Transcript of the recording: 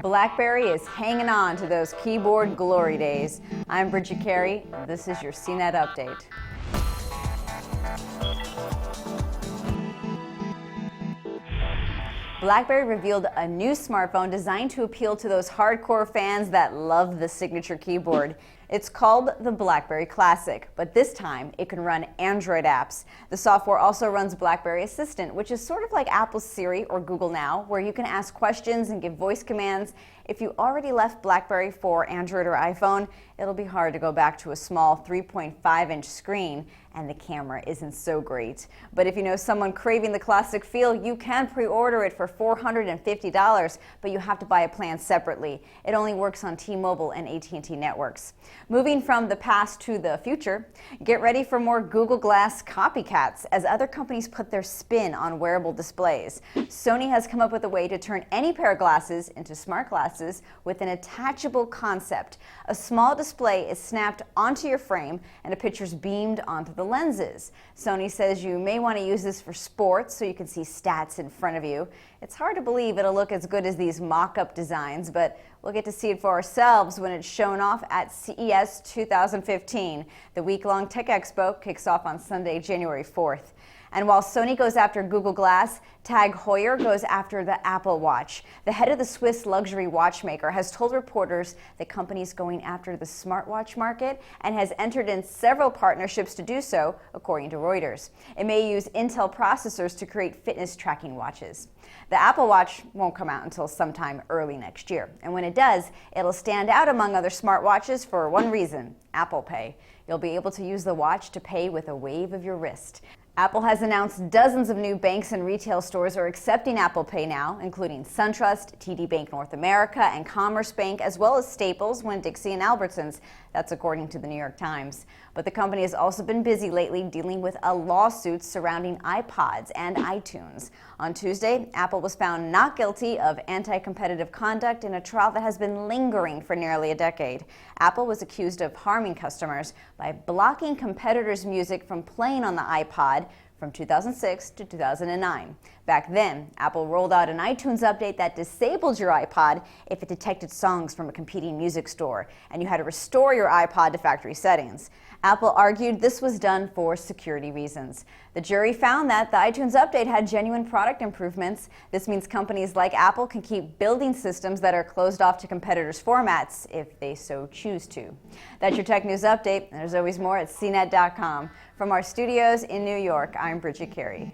BlackBerry is hanging on to those keyboard glory days. I'm Bridget Carey. This is your CNET update. BlackBerry revealed a new smartphone designed to appeal to those hardcore fans that love the signature keyboard. It's called the BlackBerry Classic, but this time it can run Android apps. The software also runs BlackBerry Assistant, which is sort of like Apple's Siri or Google Now, where you can ask questions and give voice commands. If you already left BlackBerry for Android or iPhone, it'll be hard to go back to a small 3.5-inch screen, and the camera isn't so great. But if you know someone craving the classic feel, you can pre-order it for $450, but you have to buy a plan separately. It only works on T-Mobile and AT&T networks. Moving from the past to the future, get ready for more Google Glass copycats as other companies put their spin on wearable displays. Sony has come up with a way to turn any pair of glasses into smart glasses with an attachable concept. A small display is snapped onto your frame and a picture's beamed onto the lenses. Sony says you may want to use this for sports so you can see stats in front of you. It's hard to believe it'll look as good as these mock-up designs, but we'll get to see it for ourselves when it's shown off at CES 2015. The week-long tech expo kicks off on Sunday, January 4th. And while Sony goes after Google Glass, TAG Heuer goes after the Apple Watch. The head of the Swiss luxury watchmaker has told reporters the company's going after the smartwatch market and has entered in several partnerships to do so, according to Reuters. It may use Intel processors to create fitness tracking watches. The Apple Watch won't come out until sometime early next year. And when it does, it'll stand out among other smartwatches for one reason: Apple Pay. You'll be able to use the watch to pay with a wave of your wrist. Apple has announced dozens of new banks and retail stores are accepting Apple Pay now, including SunTrust, TD Bank North America, and Commerce Bank, as well as Staples, Winn-Dixie, and Albertsons. That's according to the New York Times. But the company has also been busy lately dealing with a lawsuit surrounding iPods and iTunes. On Tuesday, Apple was found not guilty of anti-competitive conduct in a trial that has been lingering for nearly a decade. Apple was accused of harming customers by blocking competitors' music from playing on the iPod from 2006 to 2009. Back then, Apple rolled out an iTunes update that disabled your iPod if it detected songs from a competing music store, and you had to restore your iPod to factory settings. Apple argued this was done for security reasons. The jury found that the iTunes update had genuine product improvements. This means companies like Apple can keep building systems that are closed off to competitors' formats if they so choose to. That's your Tech News Update. There's always more at CNET.com. From our studios in New York, I'm Bridget Carey.